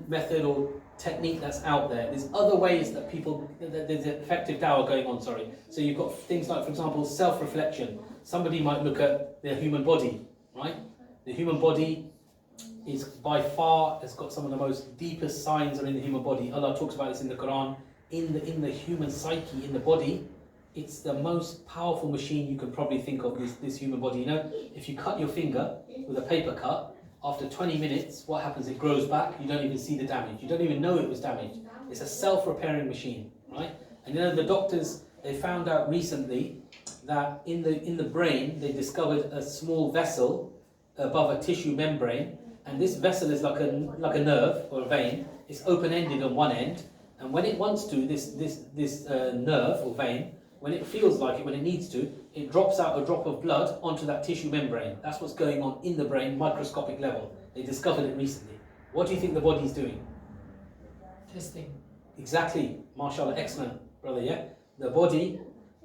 method or technique that's out there. There's other ways that there's effective dawah going on, sorry. So you've got things like, for example, self-reflection. Somebody might look at their human body, right? The human body is by far, has got some of the most deepest signs are in the human body. Allah talks about this in the Quran. In the human psyche, in the body, it's the most powerful machine you can probably think of, this human body. You know, if you cut your finger with a paper cut, after 20 minutes, what happens? It grows back, you don't even see the damage. You don't even know it was damaged. It's a self-repairing machine, right? And you know, the doctors, they found out recently that in the brain, they discovered a small vessel above a tissue membrane, and this vessel is like a nerve or a vein. It's open-ended on one end, and when it wants to, this nerve or vein, when it feels like it, when it needs to, it drops out a drop of blood onto that tissue membrane. That's what's going on in the brain, microscopic level. They discovered it recently. What do you think the body's doing? Testing. Exactly. MashaAllah, excellent, brother, yeah? The body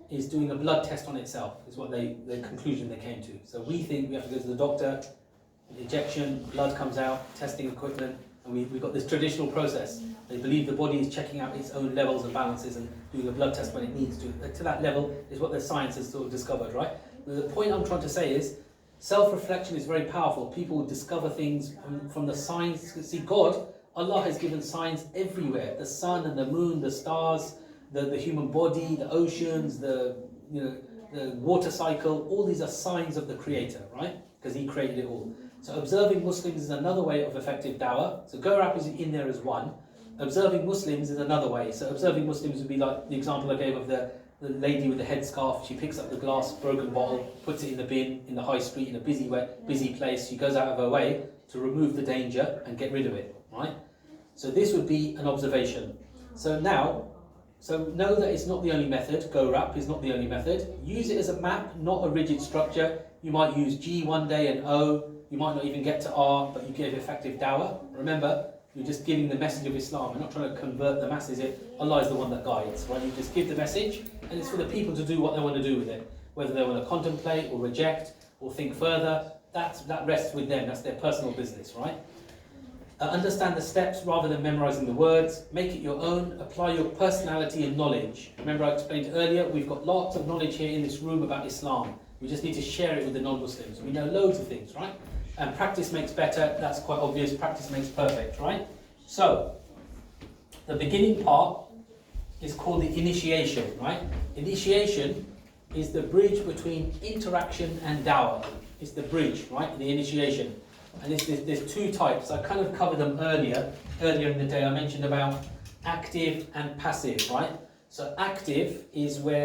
is doing a blood test on itself, is what the conclusion they came to. So we think we have to go to the doctor, injection, blood comes out, testing equipment, and we've got this traditional process. They believe the body is checking out its own levels and balances and doing a blood test when it needs to. To that level is what the science has sort of discovered, right? But the point I'm trying to say is, self-reflection is very powerful. People discover things from the signs. See, Allah has given signs everywhere. The sun and the moon, the stars, the human body, the oceans, the water cycle, all these are signs of the Creator, right? Because He created it all. So observing Muslims is another way of effective dawah. So Go-Rap is in there as one. Observing Muslims is another way. So observing Muslims would be like the example I gave of the lady with the headscarf. She picks up the glass broken bottle, puts it in the bin in the high street in a busy place. She goes out of her way to remove the danger and get rid of it, right? So this would be an observation. So know that it's not the only method. Go-Rap is not the only method. Use it as a map, not a rigid structure. You might use G one day and O. You might not even get to R, but you give effective dawah. Remember, you're just giving the message of Islam. You're not trying to convert the masses. Allah is the one that guides, right? You just give the message, and it's for the people to do what they want to do with it. Whether they want to contemplate or reject or think further, that rests with them. That's their personal business, right? Understand the steps rather than memorizing the words. Make it your own. Apply your personality and knowledge. Remember I explained earlier, we've got lots of knowledge here in this room about Islam. We just need to share it with the non-Muslims. We know loads of things, right? And practice makes better. That's quite obvious. Practice makes perfect, right? So, the beginning part is called the initiation, right? Initiation is the bridge between interaction and dawah. It's the bridge, right? The initiation. And there's two types. I kind of covered them earlier in the day. I mentioned about active and passive, right? So active is what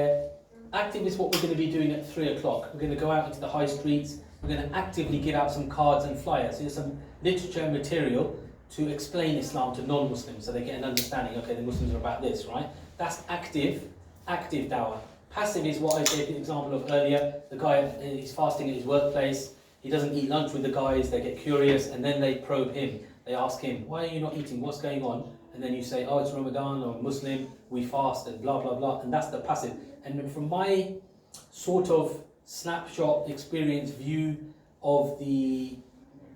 we're going to be doing at 3 o'clock. We're going to go out into the high streets. We're going to actively give out some cards and flyers. So there's some literature and material to explain Islam to non-Muslims so they get an understanding. Okay, the Muslims are about this, right? That's active dawah. Passive is what I gave the example of earlier. The guy is fasting at his workplace. He doesn't eat lunch with the guys. They get curious and then they probe him. They ask him, why are you not eating? What's going on? And then you say, oh, it's Ramadan or Muslim. We fast and blah, blah, blah. And that's the passive. And from my sort of snapshot experience view of the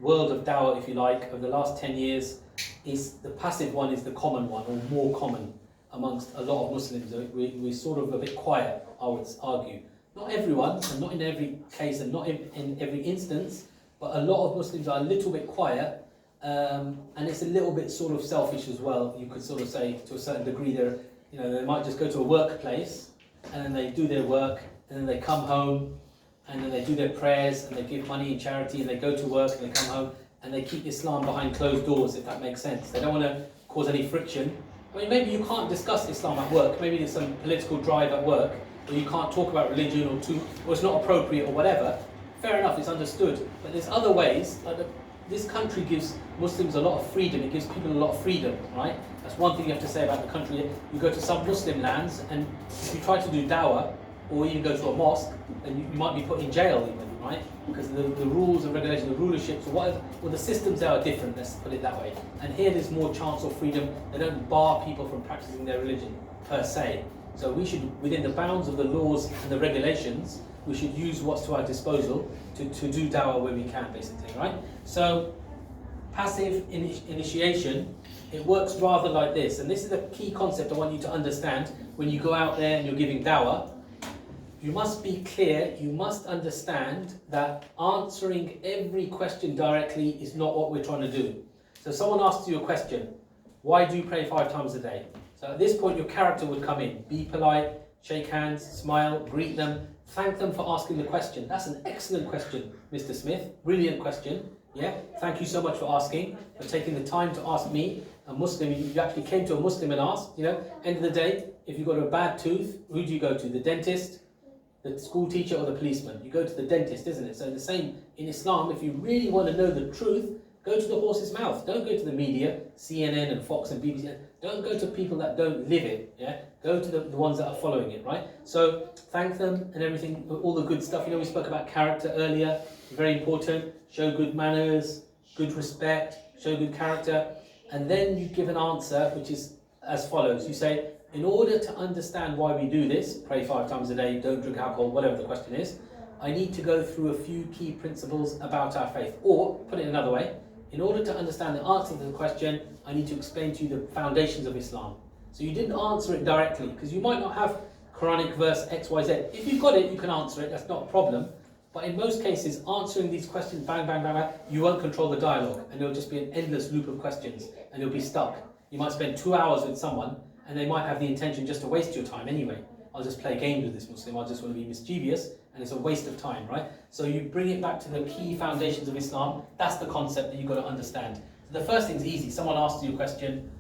world of dawah, if you like, over the last 10 years, is the passive one is the common one, or more common amongst a lot of Muslims. We're sort of a bit quiet, I would argue. Not everyone, and not in every case, and not in every instance, but a lot of Muslims are a little bit quiet, and it's a little bit sort of selfish as well. You could sort of say, to a certain degree, they might just go to a workplace, and then they do their work, and then they come home, and then they do their prayers, and they give money in charity, and they go to work, and they come home, and they keep Islam behind closed doors, if that makes sense. They don't want to cause any friction. I mean, maybe you can't discuss Islam at work. Maybe there's some political drive at work, or you can't talk about religion, or it's not appropriate, or whatever. Fair enough, it's understood. But there's other ways. This country gives Muslims a lot of freedom. It gives people a lot of freedom, right? That's one thing you have to say about the country. You go to some Muslim lands, and if you try to do dawah, or even go to a mosque, then you might be put in jail even, right? Because the rules and regulations, the rulerships, or whatever, well, the systems there are different, let's put it that way. And here there's more chance of freedom. They don't bar people from practicing their religion, per se. So we should, within the bounds of the laws and the regulations, we should use what's to our disposal to do dawah where we can, basically, right? So, Passive initiation, it works rather like this, and this is the key concept I want you to understand when you go out there and you're giving dawah. You must be clear, you must understand that answering every question directly is not what we're trying to do. So someone asks you a question, why do you pray 5 times a day? So at this point your character would come in, be polite, shake hands, smile, greet them, thank them for asking the question. That's an excellent question, Mr. Smith, brilliant question. Yeah, thank you so much for asking, for taking the time to ask me, a Muslim. You actually came to a Muslim and asked, you know, end of the day, if you've got a bad tooth, who do you go to? The dentist, the school teacher, or the policeman? You go to the dentist, isn't it? So the same in Islam, if you really want to know the truth, go to the horse's mouth. Don't go to the media, CNN and Fox and BBC. Don't go to people that don't live it, yeah? Go to the ones that are following it, right? So thank them and everything, all the good stuff. You know, we spoke about character earlier, very important. Show good manners, good respect, show good character. And then you give an answer which is as follows. You say, in order to understand why we do this, pray 5 times a day, don't drink alcohol, whatever the question is, I need to go through a few key principles about our faith. Or, put it another way, in order to understand the answer to the question, I need to explain to you the foundations of Islam. So you didn't answer it directly, because you might not have Quranic verse X, Y, Z. If you've got it, you can answer it, that's not a problem. But in most cases, answering these questions, bang, bang, bang, bang, you won't control the dialogue, and it'll just be an endless loop of questions, and you'll be stuck. You might spend 2 hours with someone, and they might have the intention just to waste your time anyway. I'll just play games with this Muslim, I just want to be mischievous, and it's a waste of time, right? So you bring it back to the key foundations of Islam. That's the concept that you've got to understand. So the first thing's easy. Someone asks you a question,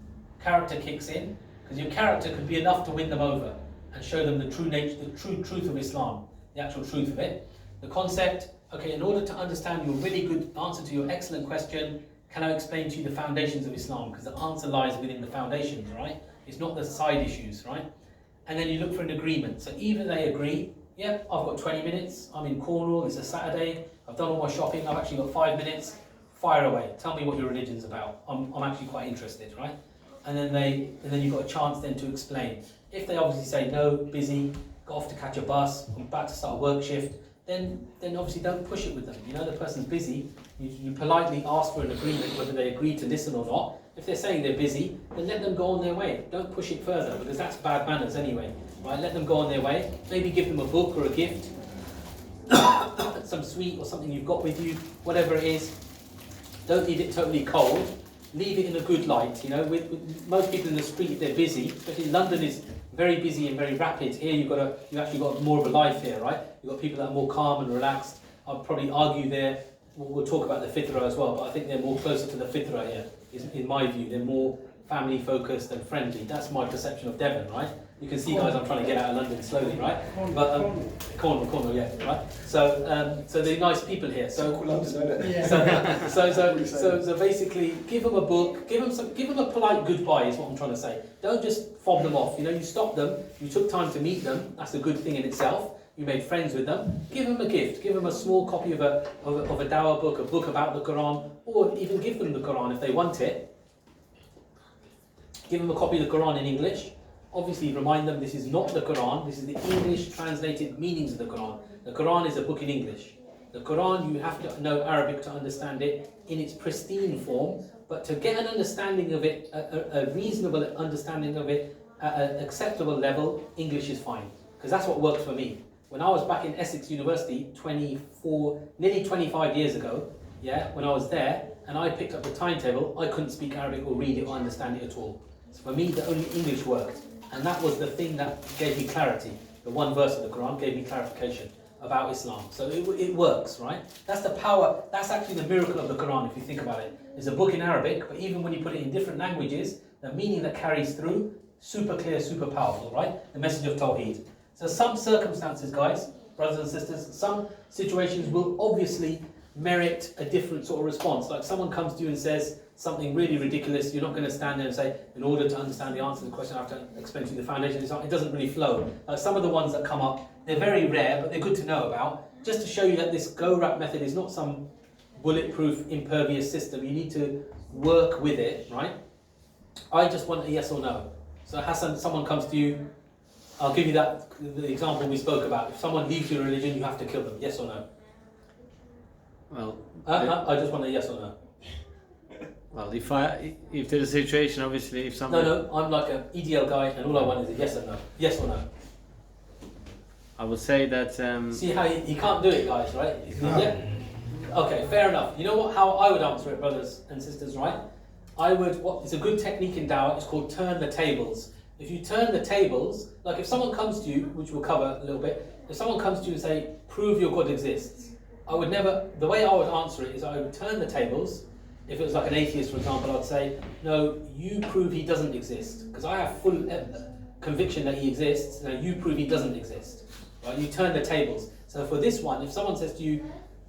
character kicks in, because your character could be enough to win them over and show them the true nature, the true truth of Islam, the actual truth of it. The concept, okay, in order to understand your really good answer to your excellent question, can I explain to you the foundations of Islam? Because the answer lies within the foundations, right? It's not the side issues, right? And then you look for an agreement. So either they agree, yeah, I've got 20 minutes, I'm in Cornwall, it's a Saturday, I've done all my shopping, I've actually got 5 minutes, fire away, tell me what your religion's about. I'm actually quite interested, right? And then you've got a chance then to explain. If they obviously say no, busy, got off to catch a bus, I'm about to start a work shift, then obviously don't push it with them. You know, the person's busy, you politely ask for an agreement whether they agree to listen or not. If they're saying they're busy, then let them go on their way. Don't push it further, because that's bad manners anyway. Right? Let them go on their way. Maybe give them a book or a gift, some sweet or something you've got with you, whatever it is. Don't leave it totally cold. Leave it in a good light. You know, with most people in the street, if they're busy, especially London is very busy and very rapid. Here you actually got more of a life here, right? You've got people that are more calm and relaxed. I'd probably argue there. We'll talk about the fitra as well, but I think they're more closer to the fitra here. In my view, they're more family focused and friendly. That's my perception of Devon, right? You can see, guys, I'm trying to get out of London slowly, right? But Cornwall, yeah, right. So they're nice people here. So basically, give them a book, give them a polite goodbye is what I'm trying to say. Don't just fob them off. You know, you stopped them, you took time to meet them. That's a good thing in itself. You made friends with them. Give them a gift. Give them a small copy of a dawah book, a book about the Quran, or even give them the Quran if they want it. Give them a copy of the Quran in English. Obviously, remind them this is not the Quran. This is the English translated meanings of the Quran. The Quran is a book in English. The Quran, you have to know Arabic to understand it in its pristine form. But to get an understanding of it, a reasonable understanding of it at an acceptable level, English is fine. Because that's what works for me. When I was back in Essex University, nearly 25 years ago, yeah, when I was there, and I picked up the timetable, I couldn't speak Arabic or read it or understand it at all. So for me, the only English worked. And that was the thing that gave me clarity. The one verse of the Quran gave me clarification about Islam. So it works, right? That's the power, that's actually the miracle of the Quran, if you think about it. It's a book in Arabic, but even when you put it in different languages, the meaning that carries through, super clear, super powerful, right? The message of Tawheed. So some circumstances, guys, brothers and sisters, some situations will obviously merit a different sort of response. Like someone comes to you and says something really ridiculous, you're not going to stand there and say, in order to understand the answer to the question, I have to explain to you the foundation. It doesn't really flow. Some of the ones that come up, they're very rare, but they're good to know about, just to show you that this go-wrap method is not some bulletproof, impervious system. You need to work with it, right? I just want a yes or no. So Hassan, someone comes to you, I'll give you the example we spoke about. If someone leaves your religion, you have to kill them. Yes or no? Well, I just want a yes or no. Well, if there's a situation, obviously, if someone... No, I'm like an EDL guy, and all I want is a yes or no. Yes or no. I would say that... See how he can't do it, guys, right? Yeah? Okay, fair enough. You know what? How I would answer it, brothers and sisters, right? It's a good technique in Dawah, it's called turn the tables. If you turn the tables, like if someone comes to you, which we'll cover a little bit, if someone comes to you and say, prove your God exists, the way I would answer it is I would turn the tables. If it was like an atheist, for example, I'd say, no, you prove he doesn't exist, because I have full conviction that he exists, now you prove he doesn't exist. Right? You turn the tables. So for this one, if someone says to you,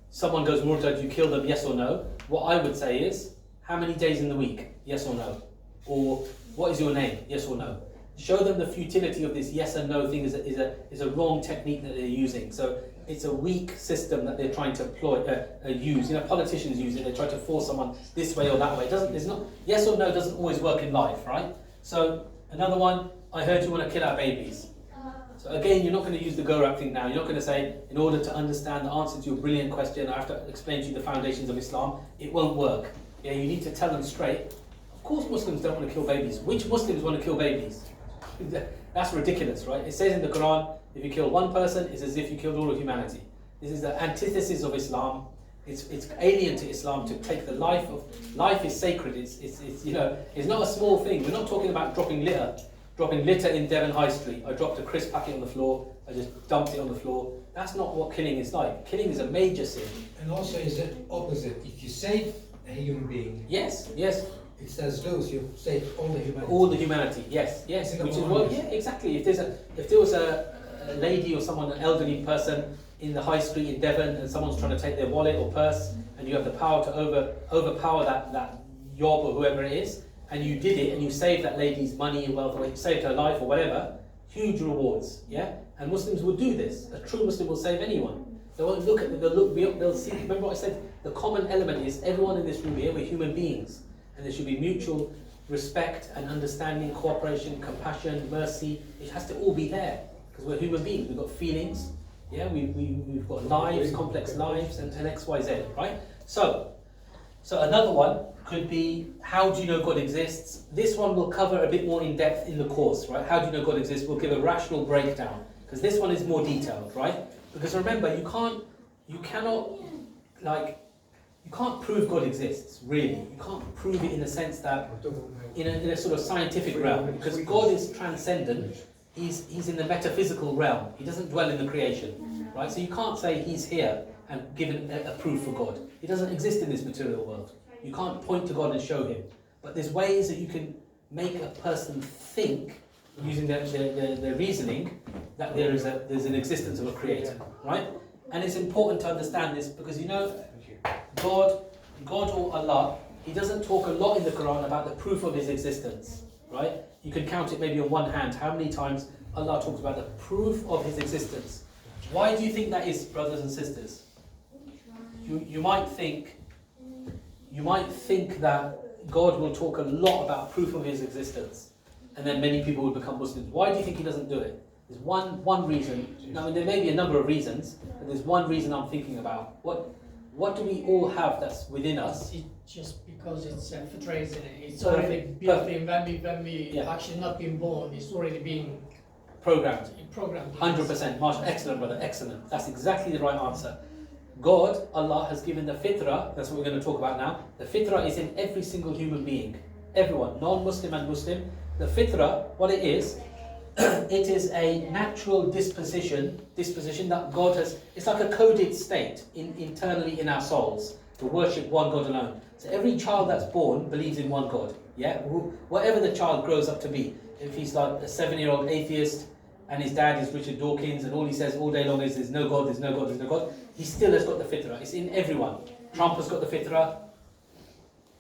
someone goes, Murtad, you kill them, yes or no, what I would say is, how many days in the week, yes or no? Or what is your name, yes or no? Show them the futility of this yes and no thing is a wrong technique that they're using. So it's a weak system that they're trying to use. You know, politicians use it. They try to force someone this way or that way. Yes or no doesn't always work in life, right? So another one, I heard you want to kill our babies. So again, you're not going to use the go-rap thing now. You're not going to say, in order to understand the answer to your brilliant question, I have to explain to you the foundations of Islam. It won't work. Yeah, you need to tell them straight. Of course Muslims don't want to kill babies. Which Muslims want to kill babies? That's ridiculous, right? It says in the Quran, if you kill one person, it's as if you killed all of humanity. This is the antithesis of Islam. It's alien to Islam to take the life is sacred. It's not a small thing. We're not talking about dropping litter in Devon High Street. I dropped a crisp packet on the floor. I just dumped it on the floor. That's not what killing is like. Killing is a major sin. And also is the opposite. If you save a human being, yes, it's as though you save all the humanity. All the humanity, yes. Which is what, yeah, exactly. If there was a lady or someone, an elderly person in the high street in Devon, and someone's trying to take their wallet or purse, and you have the power to overpower that yob or whoever it is, and you did it, and you saved that lady's money and wealth, or you saved her life or whatever, huge rewards, yeah. And Muslims will do this. A true Muslim will save anyone. They won't look at. They'll see. Remember what I said. The common element is everyone in this room here, we're human beings. And there should be mutual respect and understanding, cooperation, compassion, mercy. It has to all be there because we're human beings. We've got feelings, yeah. We've got lives, complex lives, and X, Y, Z, right? So another one could be, how do you know God exists? This one will cover a bit more in depth in the course, right? How do you know God exists? We'll give a rational breakdown because this one is more detailed, right? Because remember, you can't prove God exists, really. You can't prove it in the sense that, in a sort of scientific realm, because God is transcendent. He's in the metaphysical realm. He doesn't dwell in the creation, right? So you can't say he's here and give a proof for God. He doesn't exist in this material world. You can't point to God and show him. But there's ways that you can make a person think, using their reasoning, that there's an existence of a creator, right? And it's important to understand this because God or Allah, he doesn't talk a lot in the Quran about the proof of his existence, right? You can count it maybe on one hand how many times Allah talks about the proof of his existence. Why do you think that is, brothers and sisters? You might think that God will talk a lot about proof of his existence, and then many people will become Muslims. Why do you think he doesn't do it? There's one reason. Now, there may be a number of reasons, but there's one reason I'm thinking about. What do we all have that's within us? It's just because it's fitra, isn't it? It's So, already built in when we Yeah. actually not been born. It's already been Programmed. programmed. 100%. Marshall, excellent, brother, excellent. That's exactly the right answer. God, Allah, has given the fitrah, that's what we're going to talk about now. The fitrah is in every single human being. Everyone, non-Muslim and Muslim. The fitrah, what it is a natural disposition that God has. It's like a coded state internally in our souls to worship one God alone. So every child that's born believes in one God. Yeah, whatever the child grows up to be. If he's like a 7-year-old atheist and his dad is Richard Dawkins and all he says all day long is there's no God, there's no God, there's no God, he still has got the fitrah. It's in everyone. Trump has got the fitrah.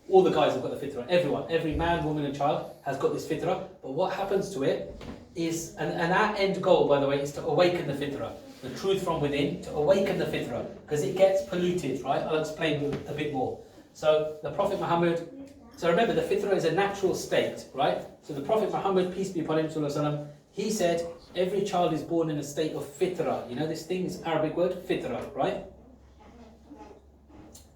All the guys have got the fitrah. Everyone, every man, woman and child has got this fitrah. But what happens to it is, and our end goal, by the way, is to awaken the fitrah. The truth from within, to awaken the fitrah. Because it gets polluted, right? I'll explain a bit more. So the Prophet Muhammad, so remember the fitrah is a natural state, right? So the Prophet Muhammad, peace be upon him, sallallahu alaihi wasallam, he said, every child is born in a state of fitrah. You know this thing, this Arabic word, fitrah, right?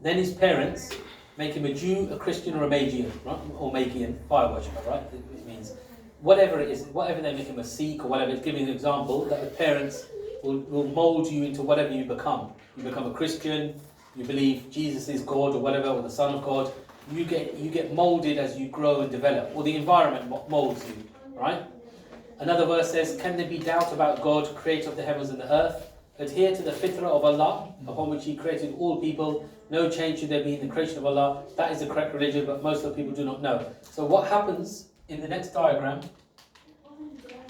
Then his parents make him a Jew, a Christian, or a Magian, right? Or Magian, fire worshipper, right? It means whatever it is, whatever they make him a Sikh or whatever. It's giving an example that the parents will mould you into whatever you become. You become a Christian, you believe Jesus is God or whatever, or the Son of God. You get moulded as you grow and develop, or the environment moulds you, right? Another verse says, can there be doubt about God, creator of the heavens and the earth? Adhere to the fitrah of Allah, upon which He created all people. No change should there be in the creation of Allah. That is the correct religion, but most of the people do not know. So what happens in the next diagram,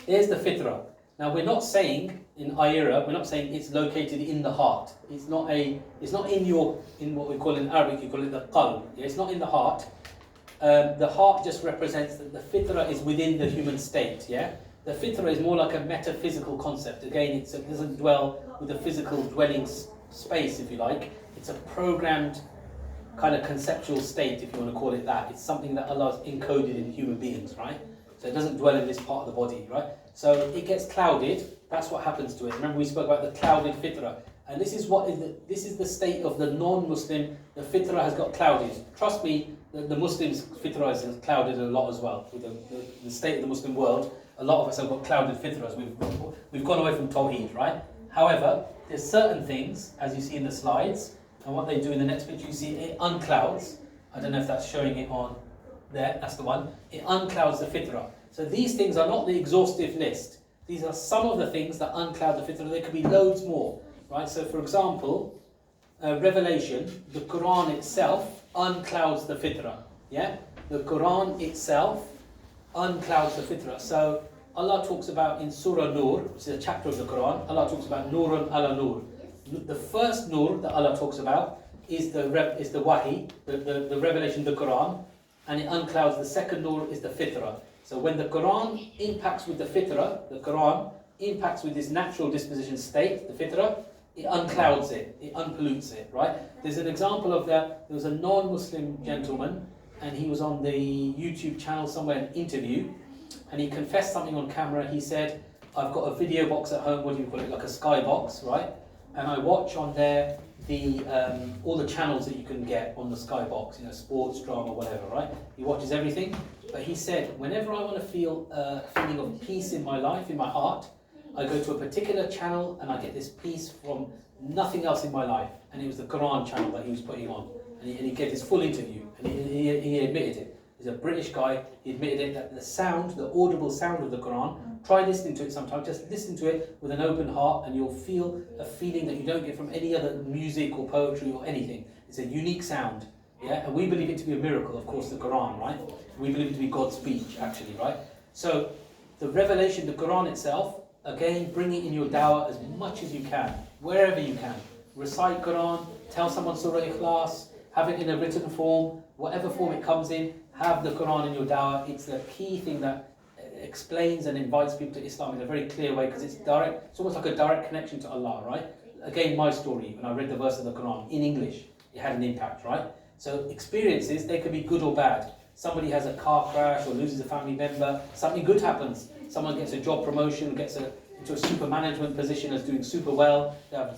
here's the fitrah. Now we're not saying, in IERA, we're not saying it's located in the heart. It's not in what we call in Arabic, you call it the qalb. Yeah, it's not in the heart. The heart just represents that the fitrah is within the human state, yeah? The fitrah is more like a metaphysical concept. Again, it doesn't dwell with a physical dwelling space, if you like. It's a programmed kind of conceptual state, if you want to call it that. It's something that Allah has encoded in human beings, right? So it doesn't dwell in this part of the body, right? So it gets clouded. That's what happens to it. Remember we spoke about the clouded fitrah. And this is the state of the non-Muslim. The fitrah has got clouded. Trust me, the Muslims' fitrah is clouded a lot as well. With the state of the Muslim world, a lot of us have got clouded fitrahs. We've gone away from Tawheed, right? However, there's certain things, as you see in the slides, and what they do in the next picture, you see it unclouds. I don't know if that's showing it on there, that's the one. It unclouds the fitrah. So these things are not the exhaustive list. These are some of the things that uncloud the fitrah. There could be loads more, right? So for example, Revelation, the Quran itself unclouds the fitrah. Yeah? The Quran itself unclouds the fitrah. So Allah talks about in Surah Nur, which is a chapter of the Quran, Allah talks about Nurun ala Nur. The first Nur that Allah talks about is the Wahi, the revelation, the Quran, and it unclouds. The second Nur is the fitrah. So when the Quran impacts with the fitrah, the Quran impacts with this natural disposition state, the fitrah, it unclouds it, it unpollutes it, right? There's an example of that. There was a non-Muslim gentleman, and he was on the YouTube channel somewhere, an interview, and he confessed something on camera. He said, I've got a video box at home, what do you call it, like a sky box, right? And I watch on there all the channels that you can get on the sky box, you know, sports, drama, whatever, right? He watches everything. But he said, whenever I want to feel a feeling of peace in my life, in my heart, I go to a particular channel and I get this peace from nothing else in my life. And it was the Quran channel that he was putting on. And he gave his full interview, and he admitted it. He's a British guy, he admitted it, that the sound, the audible sound of the Quran, try listening to it sometime, just listen to it with an open heart and you'll feel a feeling that you don't get from any other music or poetry or anything. It's a unique sound, yeah? And we believe it to be a miracle, of course, the Quran, right? We believe it to be God's speech, actually, right? So, the revelation, the Quran itself, again, bring it in your dawah as much as you can, wherever you can. Recite Quran, tell someone Surah Ikhlas, have it in a written form, whatever form it comes in, have the Quran in your dawah. It's the key thing that explains and invites people to Islam in a very clear way, because it's direct. It's almost like a direct connection to Allah, right? Again, my story, when I read the verse of the Quran in English, it had an impact, right? So experiences, they could be good or bad. Somebody has a car crash or loses a family member, something good happens. Someone gets a job promotion, gets into a super management position, is doing super well, they have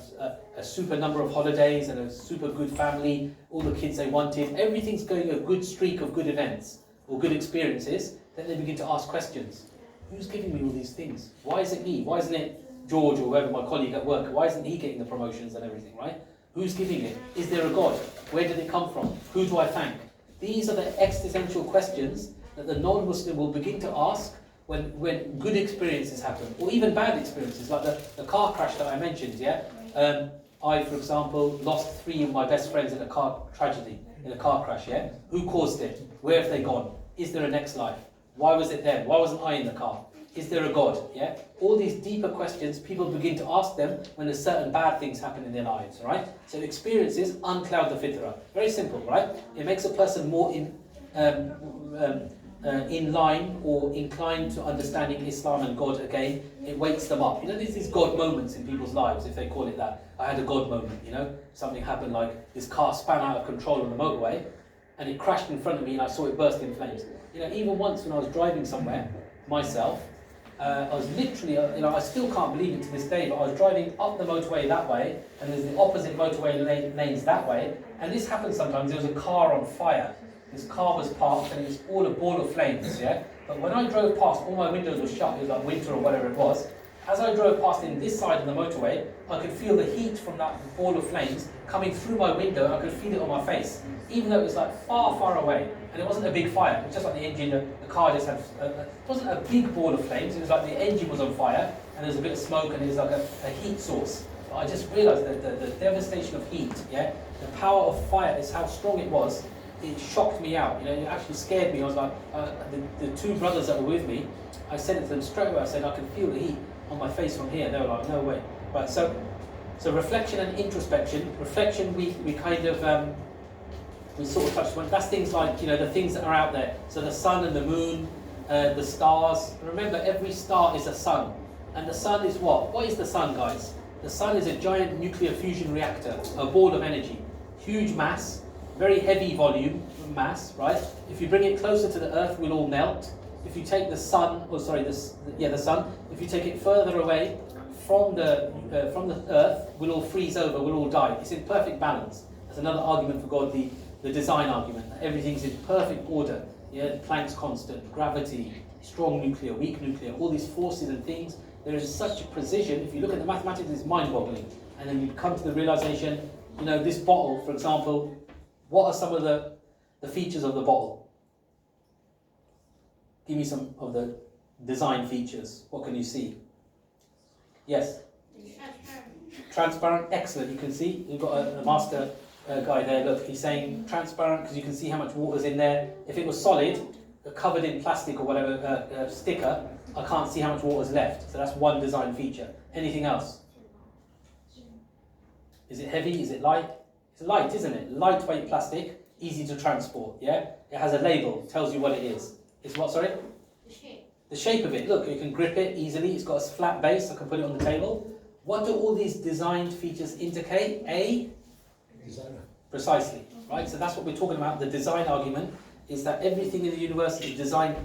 a super number of holidays and a super good family, all the kids they wanted, everything's going a good streak of good events or good experiences. Then they begin to ask questions. Who's giving me all these things? Why is it me? Why isn't it George or whoever, my colleague at work? Why isn't he getting the promotions and everything, right? Who's giving it? Is there a God? Where did it come from? Who do I thank? These are the existential questions that the non-Muslim will begin to ask when good experiences happen, or even bad experiences, like the car crash that I mentioned, yeah? I, for example, lost 3 of my best friends in a car tragedy, in a car crash, yeah? Who caused it? Where have they gone? Is there a next life? Why was it them? Why wasn't I in the car? Is there a God? Yeah? All these deeper questions, people begin to ask them when there's certain bad things happen in their lives, right? So experiences uncloud the fitrah. Very simple, right? It makes a person more in line or inclined to understanding Islam and God again. It wakes them up. You know, there's these God moments in people's lives, if they call it that. I had a God moment, you know? Something happened, like this car span out of control on the motorway and it crashed in front of me and I saw it burst in flames. You know, even once when I was driving somewhere, myself, I was literally, I still can't believe it to this day, but I was driving up the motorway that way, and there's the opposite motorway lanes that way, and this happens sometimes. There was a car on fire. This car was parked, and it was all a ball of flames, yeah? But when I drove past, all my windows were shut, it was like winter or whatever it was. As I drove past in this side of the motorway, I could feel the heat from that ball of flames coming through my window, and I could feel it on my face, even though it was like far, far away. And it wasn't a big fire, it was just like the engine, the car just had, it wasn't a big ball of flames, it was like the engine was on fire, and there was a bit of smoke, and it was like a heat source. But I just realised that the devastation of heat, yeah, the power of fire is how strong it was. It shocked me out, it actually scared me. I was like, the two brothers that were with me, I said it to them straight away, I said, I can feel the heat on my face from here. They were like, no way. Right, so reflection and introspection. Reflection, we kind of, we sort of touched on. That's things like, the things that are out there. So the sun and the moon, the stars. Remember, every star is a sun. And the sun is what? What is the sun, guys? The sun is a giant nuclear fusion reactor, a ball of energy. Huge mass, very heavy volume, mass, right? If you bring it closer to the earth, we'll all melt. If you take the sun, the sun, if you take it further away from the earth, we'll all freeze over, we'll all die. It's in perfect balance. That's another argument for God, the design argument. Everything's in perfect order. Yeah, Planck's constant, gravity, strong nuclear, weak nuclear, all these forces and things. There is such a precision. If you look at the mathematics, it's mind-boggling. And then you come to the realization, this bottle, for example, what are some of the features of the bottle? Give me some of the design features. What can you see? Yes? Transparent, excellent. You can see, you've got a master guy there. Look, he's saying transparent because you can see how much water's in there. If it was solid, covered in plastic or whatever, sticker, I can't see how much water's left. So that's one design feature. Anything else? Is it heavy? Is it light? It's light, isn't it? Lightweight plastic, easy to transport, yeah? It has a label, tells you what it is. It's what, sorry? The shape. The shape of it. Look, you can grip it easily. It's got a flat base. I can put it on the table. What do all these designed features indicate? Designer. Precisely, right? So that's what we're talking about. The design argument is that everything in the universe is designed.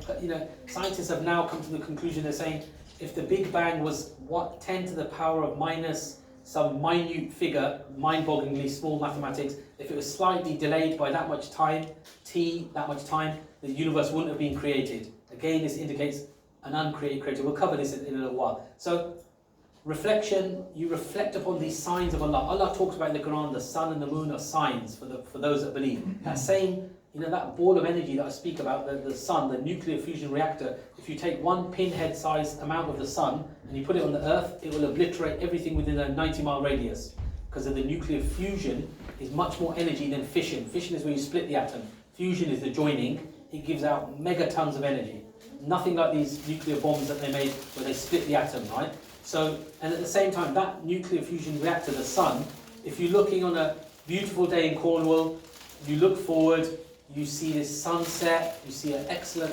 Scientists have now come to the conclusion, they're saying, if the Big Bang was 10 to the power of minus some minute figure, mind-bogglingly small mathematics, if it was slightly delayed by that much time, that much time, the universe wouldn't have been created. Again, this indicates an uncreated creator. We'll cover this in a little while. So, reflection, you reflect upon these signs of Allah. Allah talks about in the Quran, the sun and the moon are signs for those that believe. That same, that ball of energy that I speak about, the sun, the nuclear fusion reactor, if you take one pinhead-sized amount of the sun and you put it on the earth, it will obliterate everything within a 90-mile radius. Because of the nuclear fusion is much more energy than fission. Fission is where you split the atom. Fusion is the joining. It gives out megatons of energy. Nothing like these nuclear bombs that they made where they split the atom, right? So, and at the same time, that nuclear fusion reactor, the sun, if you're looking on a beautiful day in Cornwall, you look forward, you see this sunset, you see an excellent,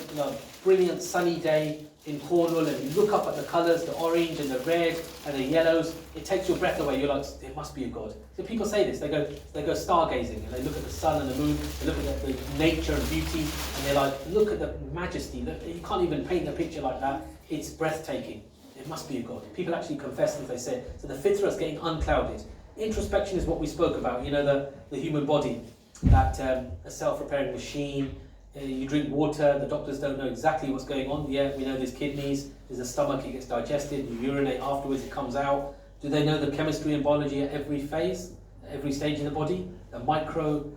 brilliant sunny day in Cornwall, and you look up at the colours, the orange and the red and the yellows, it takes your breath away. You're like, there must be a God. So people say this, they go stargazing, and they look at the sun and the moon, they look at the nature and beauty, and they're like, look at the majesty. You can't even paint a picture like that. It's breathtaking. There must be a God. People actually confess, as they say. So the fitra is getting unclouded. Introspection is what we spoke about, the human body, that a self-repairing machine. You drink water, the doctors don't know exactly what's going on. Yeah, we know there's kidneys, there's a stomach, it gets digested, you urinate afterwards, it comes out. Do they know the chemistry and biology at every phase, at every stage in the body? The micro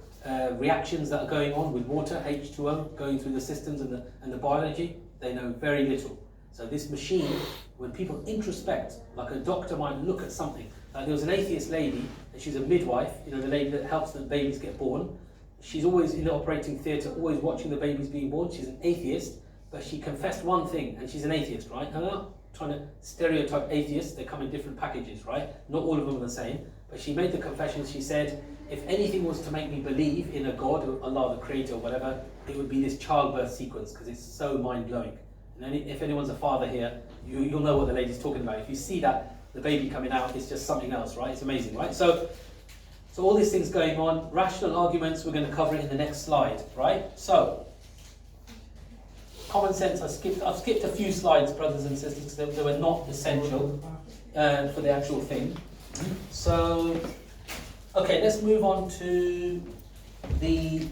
reactions that are going on with water, H2O, going through the systems and the biology? They know very little. So this machine, when people introspect, like a doctor might look at something, like there was an atheist lady, and she's a midwife, the lady that helps the babies get born. She's always in the operating theatre, always watching the babies being born. She's an atheist, but she confessed one thing, and she's an atheist, right? And I'm not trying to stereotype atheists, they come in different packages, right? Not all of them are the same, but she made the confession, she said, if anything was to make me believe in a God, or Allah, the creator, or whatever, it would be this childbirth sequence, because it's so mind-blowing. And if anyone's a father here, you'll know what the lady's talking about. If you see that, the baby coming out, it's just something else, right? It's amazing, right? So all these things going on, rational arguments, we're going to cover it in the next slide, right? So, common sense. I've skipped a few slides, brothers and sisters, because they were not essential for the actual thing. So, okay, let's move on to the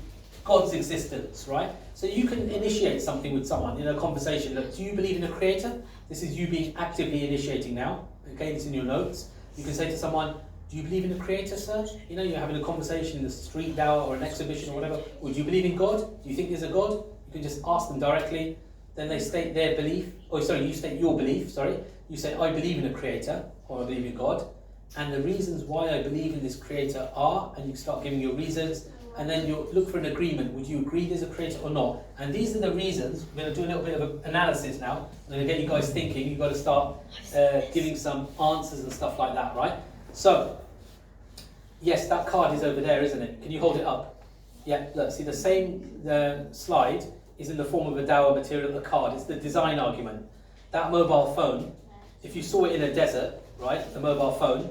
God's existence, right? So you can initiate something with someone in a conversation. Look, do you believe in a creator? This is you being actively initiating now. Okay, it's in your notes. You can say to someone, do you believe in a creator, sir? You know, you're having a conversation in the street Dawah or an exhibition or whatever. Or do you believe in God? Do you think there's a God? You can just ask them directly. Then they state their belief. Oh, sorry, you state your belief, sorry. You say, I believe in a creator, or I believe in God. And the reasons why I believe in this creator are, and you start giving your reasons, and then you look for an agreement. Would you agree there's a creator or not? And these are the reasons. We're going to do a little bit of analysis now. I'm going to get you guys thinking. You've got to start giving some answers and stuff like that, right? So, yes, that card is over there, isn't it? Can you hold it up? Yeah, look, see the same slide is in the form of a Dawah material, a card. It's the design argument. That mobile phone, if you saw it in a desert, right, the mobile phone,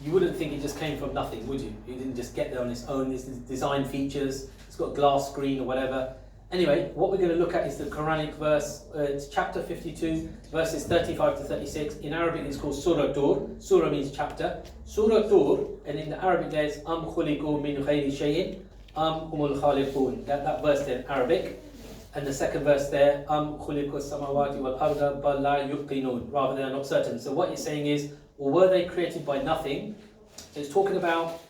you wouldn't think it just came from nothing, would you? It didn't just get there on its own. It's the design features. It's got a glass screen or whatever. Anyway, what we're going to look at is the Quranic verse. It's chapter 52, verses 35 to 36. In Arabic, it's called Surah Tur. Surah means chapter. Surah Tur, and in the Arabic, there's Am khuliqu min khayri shay'in, Am humul khaliqun. That verse there in Arabic. And the second verse there, Am khuliqu samawati wal arda bal la yuqinun. Rather, they are not certain. So what you're saying is, or were they created by nothing? So it's talking about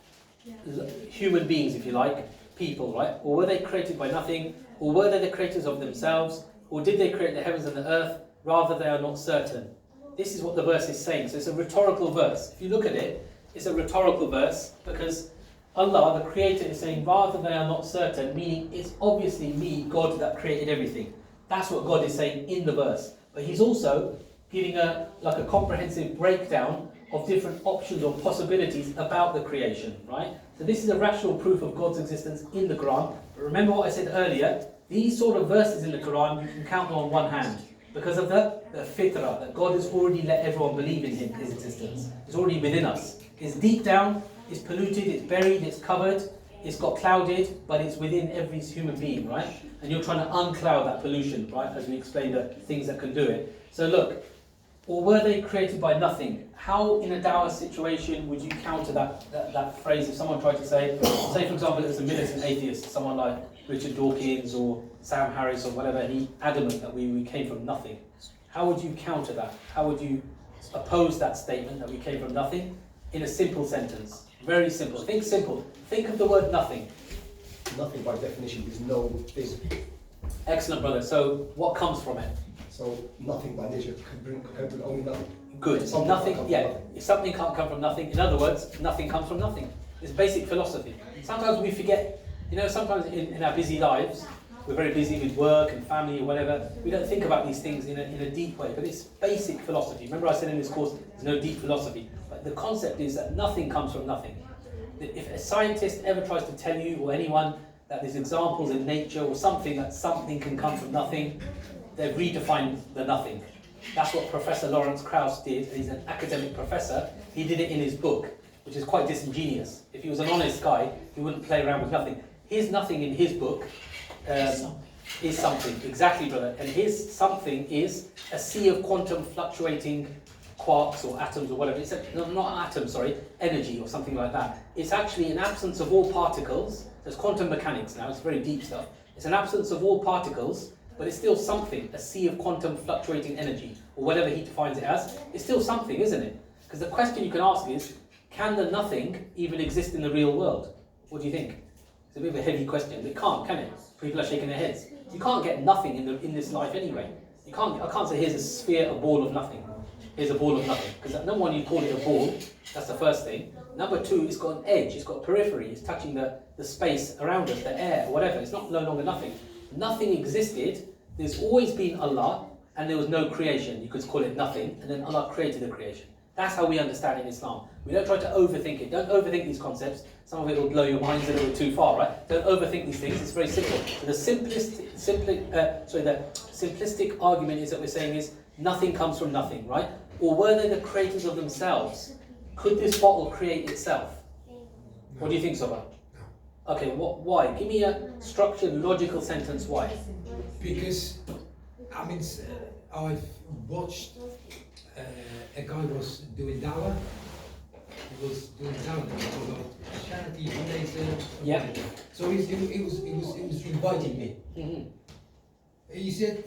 human beings, if you like, people, right? Or were they created by nothing? Or were they the creators of themselves? Or did they create the heavens and the earth? Rather, they are not certain. This is what the verse is saying. So it's a rhetorical verse. If you look at it, it's a rhetorical verse because Allah, the creator, is saying, rather they are not certain, meaning it's obviously me, God, that created everything. That's what God is saying in the verse. But he's also giving a comprehensive breakdown of different options or possibilities about the creation, right? So this is a rational proof of God's existence in the Quran. But remember what I said earlier, these sort of verses in the Quran you can count on one hand because of the fitrah, that God has already let everyone believe in his existence. It's already within us. It's deep down, it's polluted, it's buried, it's covered, it's got clouded, but it's within every human being, right? And you're trying to uncloud that pollution, right? As we explained, the things that can do it. So look, or were they created by nothing? How, in a Dawah situation, would you counter that phrase? If someone tried to say for example, it's a militant atheist, someone like Richard Dawkins or Sam Harris or whatever, and he's adamant that we came from nothing. How would you counter that? How would you oppose that statement that we came from nothing in a simple sentence? Very simple. Think simple. Think of the word nothing. Nothing by definition is no thing. Excellent, brother. So what comes from it? So nothing by nature can bring only nothing. Good. Something Nothing, can't come yeah. from nothing. If something can't come from nothing, in other words, nothing comes from nothing. It's basic philosophy. Sometimes we forget, sometimes in our busy lives, we're very busy with work and family or whatever, we don't think about these things in a deep way, but it's basic philosophy. Remember I said in this course, there's no deep philosophy. But the concept is that nothing comes from nothing. If a scientist ever tries to tell you, or anyone, that there's examples in nature or something that something can come from nothing, they've redefined the nothing. That's what Professor Lawrence Krauss did. He's an academic professor. He did it in his book, which is quite disingenuous. If he was an honest guy, he wouldn't play around with nothing. His nothing in his book is something. Exactly, brother. And his something is a sea of quantum fluctuating quarks or atoms or whatever. It's not atom, sorry, energy or something like that. It's actually an absence of all particles. There's quantum mechanics now. It's very deep stuff. It's an absence of all particles, but it's still something, a sea of quantum fluctuating energy, or whatever he defines it as. It's still something, isn't it? Because the question you can ask is, can the nothing even exist in the real world? What do you think? It's a bit of a heavy question. It can't, can it? People are shaking their heads. You can't get nothing in this life anyway. I can't say here's a sphere, a ball of nothing. Here's a ball of nothing. Because number one, you call it a ball. That's the first thing. Number two, it's got an edge. It's got a periphery. It's touching the space around us, the air, or whatever. It's no longer nothing. Nothing existed. There's always been Allah, and there was no creation. You could call it nothing, and then Allah created the creation. That's how we understand it in Islam. We don't try to overthink it. Don't overthink these concepts. Some of it will blow your minds a little too far, right? Don't overthink these things. It's very simple. So the simplistic argument is that we're saying is nothing comes from nothing, right? Or were they the creators of themselves? Could this bottle create itself? What do you think, Soba? Okay, why? Give me a structured, logical sentence. Why? Because I mean, I've watched a guy was doing Dawah. He was doing Dawah about charity, fundraiser. Yeah. So he was inviting me. Mm-hmm. He said,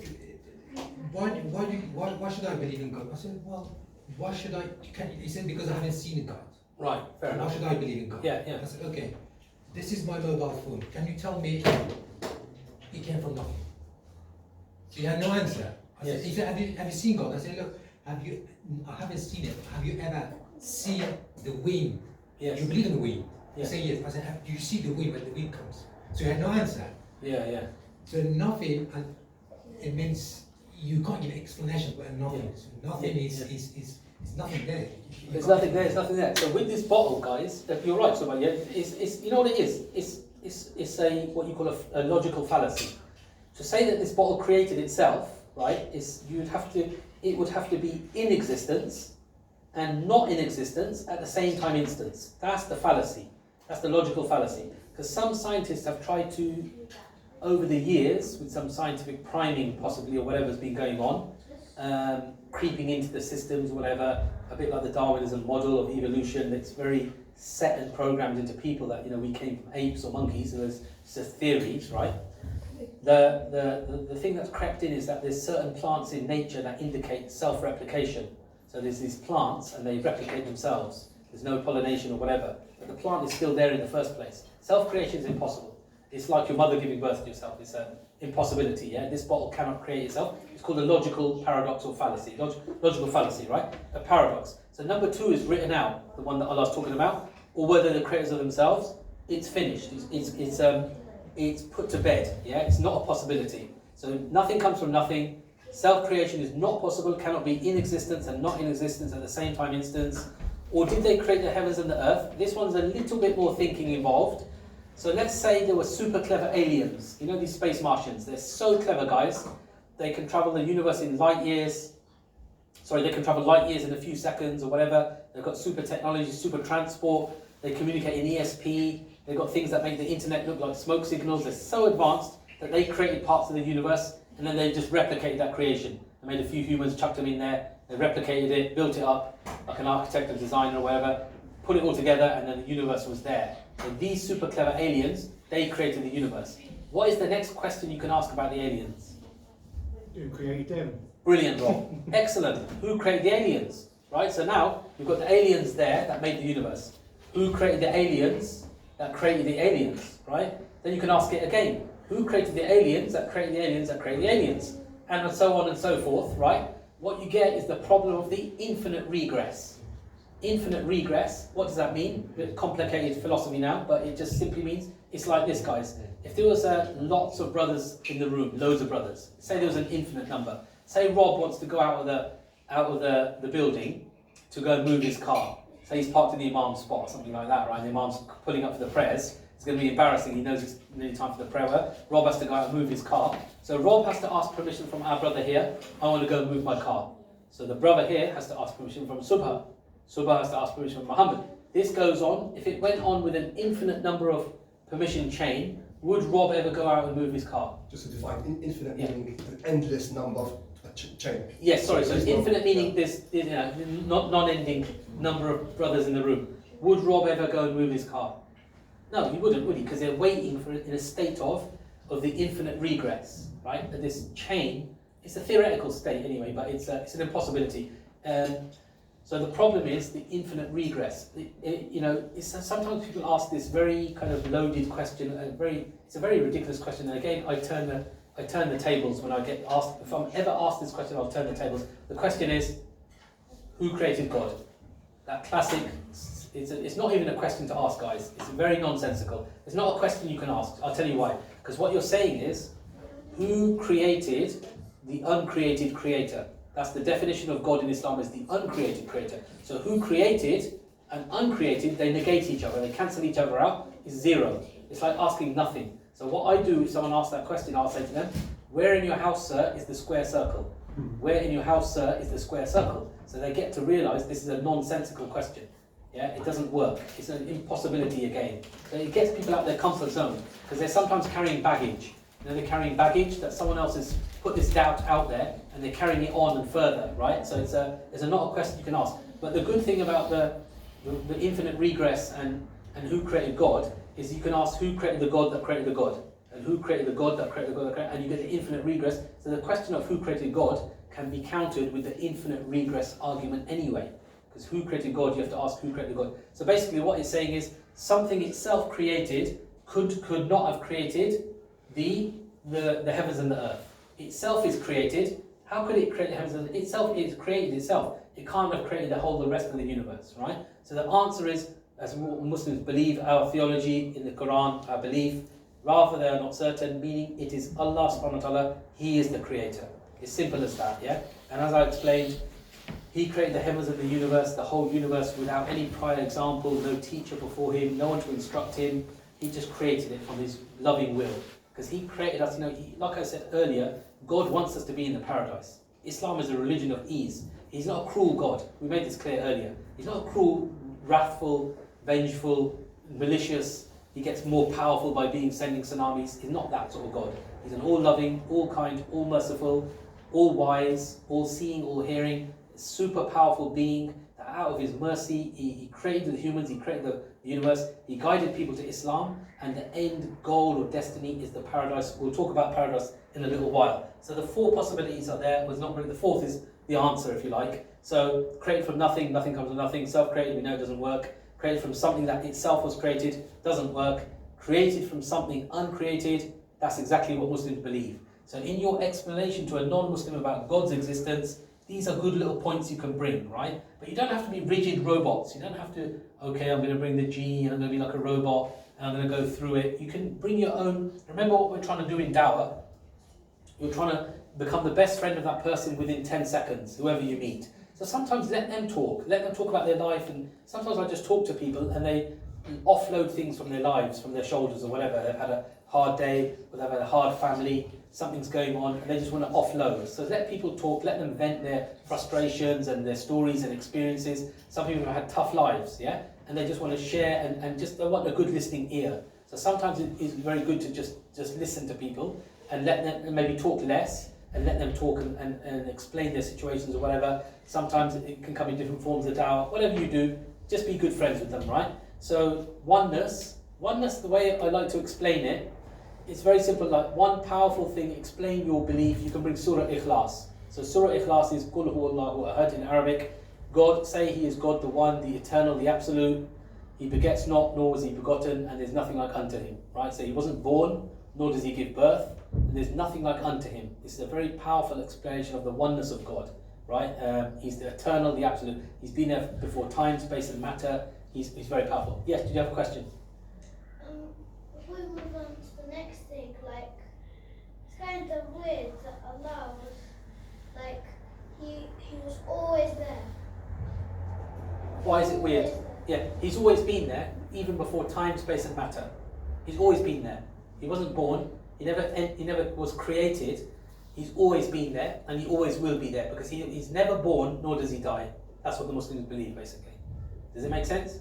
why should I believe in God? I said, well, why should I? He said, because I haven't seen a God. Right, fair Why enough. should I believe in God? Yeah, yeah. I said, okay, this is my mobile phone. Can you tell me it came from nothing? So he had no answer. Yes. He said, have you seen God? I said, look, I haven't seen it. Have you ever seen the wind? Yes. You believe in the wind? Yes. He said, yes. I said, do you see the wind when the wind comes? So he had no answer. Yeah, yeah. So nothing, and it means you can't give an explanation for nothing. Yeah. So nothing Yeah. is nothing there. There's nothing there. There's nothing there. So with this bottle, guys, you're right. So yeah, it's you know what it is. It's a what you call a logical fallacy. To say that this bottle created itself, right? It would have to be in existence and not in existence at the same time instance. That's the fallacy. That's the logical fallacy. Because some scientists have tried to, over the years, with some scientific priming possibly or whatever's been going on, creeping into the systems, whatever, a bit like the Darwinism model of evolution that's very set and programmed into people that, you know, we came from apes or monkeys, so there's just theories, right? The thing that's crept in is that there's certain plants in nature that indicate self-replication. So there's these plants and they replicate themselves. There's no pollination or whatever, but the plant is still there in the first place. Self-creation is impossible. It's like your mother giving birth to yourself. It's an impossibility, yeah? This bottle cannot create itself. It's called a logical paradox or fallacy. Logical fallacy, right? A paradox. So number 2 is written out, the one that Allah's talking about, or whether the creators of themselves, it's finished. It's put to bed, yeah? It's not a possibility. So nothing comes from nothing. Self-creation is not possible, cannot be in existence and not in existence at the same time instance. Or did they create the heavens and the earth? This one's a little bit more thinking involved. So let's say there were super clever aliens. You know these space Martians? They're so clever, guys. They can travel the universe in light years. Sorry, they can travel light years in a few seconds or whatever. They've got super technology, super transport. They communicate in ESP. They've got things that make the internet look like smoke signals. They're so advanced that they created parts of the universe and then they just replicated that creation. They made a few humans, chucked them in there. They replicated it, built it up like an architect or designer or whatever, put it all together, and then the universe was there. And these super clever aliens, they created the universe. What is the next question you can ask about the aliens? Who created them? Brilliant, Rob. Excellent. Who created the aliens? Right, so now you've got the aliens there that made the universe. Who created the aliens that created the aliens? Right? Then you can ask it again. Who created the aliens that created the aliens that created the aliens? And so on and so forth, right? What you get is the problem of the infinite regress. Infinite regress, what does that mean? A bit complicated philosophy now, but it just simply means, it's like this, guys. If there was lots of brothers in the room, loads of brothers, say there was an infinite number. Say Rob wants to go out of the building to go and move his car. Say he's parked in the imam's spot, something like that, right? And the imam's pulling up for the prayers. It's going to be embarrassing. He knows it's nearly time for the prayer. Rob has to go out and move his car. So Rob has to ask permission from our brother here. I want to go and move my car. So the brother here has to ask permission from Subha. Subha has to ask permission from Muhammad. This goes on. If it went on with an infinite number of permission chain, would Rob ever go out and move his car? Just to define infinite Yeah. meaning an endless number of chain. Yes, sorry. So There's infinite no- meaning there's non-ending number of brothers in the room. Would Rob ever go and move his car? No, he wouldn't, would he? Because they're waiting for in a state of the infinite regress, right? And this chain, it's a theoretical state anyway, but it's an impossibility. So the problem is the infinite regress. Sometimes people ask this very kind of loaded question. It's a very ridiculous question. And again, I turn the tables when I get asked. If I'm ever asked this question, I'll turn the tables. The question is, who created God? That classic. It's not even a question to ask, guys. It's very nonsensical. It's not a question you can ask. I'll tell you why. Because what you're saying is, who created the uncreated creator? That's the definition of God in Islam, is the uncreated creator. So who created and uncreated, they negate each other, they cancel each other out, is zero. It's like asking nothing. So what I do if someone asks that question, I'll say to them, where in your house, sir, is the square circle? Where in your house, sir, is the square circle? So they get to realise this is a nonsensical question. Yeah, it doesn't work. It's an impossibility again. So it gets people out of their comfort zone because they're sometimes carrying baggage. They're carrying baggage that someone else has put this doubt out there, and they're carrying it on and further, right? So it's not a question you can ask. But the good thing about the infinite regress and who created God is you can ask who created the God that created the God, and who created the God that created the God that created, and you get the infinite regress. So the question of who created God can be countered with the infinite regress argument anyway. Because who created God, you have to ask who created God. So basically what it's saying is something itself created could not have created the heavens and the earth. Itself is created. How could it create the heavens and the earth? Itself is created itself. It can't have created the rest of the universe, right? So the answer is, as Muslims believe, our theology in the Quran, our belief, rather they are not certain, meaning it is Allah subhanahu wa ta'ala, He is the creator. It's simple as that, yeah? And as I explained, He created the heavens and the universe, the whole universe, without any prior example, no teacher before Him, no one to instruct Him. He just created it from His loving will. Because He created us, like I said earlier, God wants us to be in the paradise. Islam is a religion of ease. He's not a cruel God. We made this clear earlier. He's not a cruel, wrathful, vengeful, malicious. He gets more powerful by sending tsunamis. He's not that sort of God. He's an all-loving, all-kind, all-merciful, all-wise, all-seeing, all-hearing, super powerful being that out of His mercy, He created the humans, He created the universe, He guided people to Islam, and the end goal or destiny is the paradise. We'll talk about paradise in a little while. So the 4 possibilities are there. Was not really, the 4th is the answer, if you like. So created from nothing, nothing comes from nothing. Self-created, we know it doesn't work. Created from something that itself was created, doesn't work. Created from something uncreated, that's exactly what Muslims believe. So in your explanation to a non-Muslim about God's existence, these are good little points you can bring, right? But you don't have to be rigid robots. You don't have to, okay, I'm going to bring the genie and I'm going to be like a robot and I'm going to go through it. You can bring your own. Remember what we're trying to do in Dawah? You're trying to become the best friend of that person within 10 seconds, whoever you meet. So sometimes let them talk about their life, and sometimes I just talk to people and they offload things from their lives, from their shoulders or whatever. They've had a hard day, or they've had a hard family, something's going on, and they just want to offload. So let people talk, let them vent their frustrations and their stories and experiences. Some people have had tough lives, yeah? And they just want to share and just they want a good listening ear. So sometimes it is very good to just listen to people and let them and maybe talk less and let them talk and explain their situations or whatever. Sometimes it can come in different forms of dawah. Whatever you do, just be good friends with them, right? So oneness, the way I like to explain it, it's very simple, like one powerful thing, explain your belief. You can bring Surah Ikhlas. So Surah Ikhlas is Qul Huwallahu Ahad in Arabic. God, say He is God, the one, the eternal, the absolute. He begets not, nor was He begotten, and there's nothing like unto Him, right? So He wasn't born, nor does He give birth, and there's nothing like unto Him. This is a very powerful explanation of the oneness of God, right? He's the eternal, the absolute. He's been there before time, space, and matter. He's very powerful. Yes, did you have a question? If we move on to the next thing, like, it's kind of weird that Allah was, like, he was always there. Why is it weird? Yeah, He's always been there, even before time, space, and matter. He's always been there. He wasn't born. He never was created. He's always been there, and He always will be there because He's never born, nor does He die. That's what the Muslims believe, basically. Does it make sense?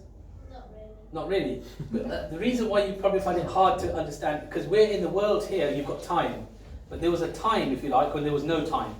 Not really. But the reason why you probably find it hard to understand, because we're in the world here, you've got time. But there was a time, if you like, when there was no time.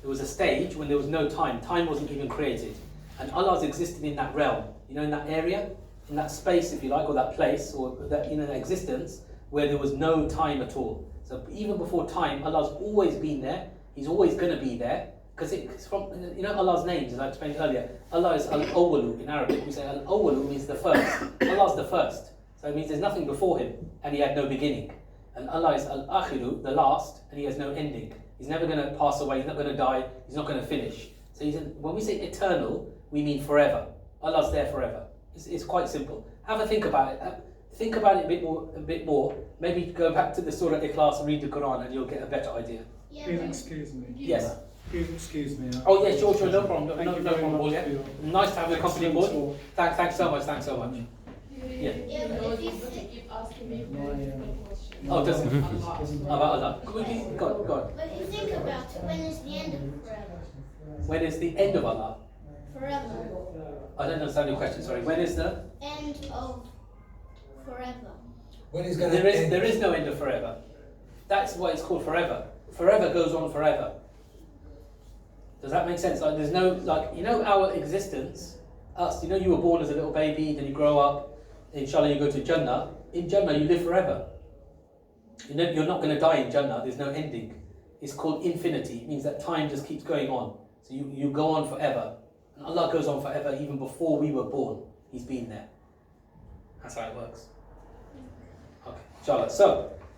There was a stage when there was no time. Time wasn't even created. And Allah's existed in that realm, in that area, in that space, if you like, or that place, or that that existence, where there was no time at all. So even before time, Allah's always been there. He's always going to be there. Because it's from, Allah's names, as I explained earlier. Allah is Al-Awwalu in Arabic. We say Al-Awwalu means the first. Allah's the first. So it means there's nothing before Him, and He had no beginning. And Allah is Al-Akhiru, the last, and He has no ending. He's never going to pass away, He's not going to die, He's not going to finish. So when we say eternal, we mean forever. Allah's there forever. It's quite simple. Have a think about it. Think about it a bit more. Maybe go back to the Surah Ikhlas and read the Quran, and you'll get a better idea. Yeah, Please excuse me. Yes. Please excuse me. Oh yeah, sure, no problem. No Thank you very problem. much Yeah. for your Nice to have your company excellent aboard. talk. Thanks so much. Yeah. Yeah, but if you think, keep asking me No, different questions. Oh, does it? Doesn't About Allah. Go on. but if you think about it, when is the end of forever? When is the end of Allah? Forever. I don't understand your question. Sorry. When is the? End of forever. When is going to There is no end of forever. That's why it's called forever. forever goes on forever. Does that make sense? Like there's no, like, you know, our existence, us, you know, you were born as a little baby, then you grow up, inshallah you go to Jannah. In Jannah you live forever. You know, you're not going to die in Jannah, there's no ending. It's called infinity. It means that time just keeps going on. So you go on forever. And Allah goes on forever even before we were born. He's been there. That's how it works. Okay, inshallah. So,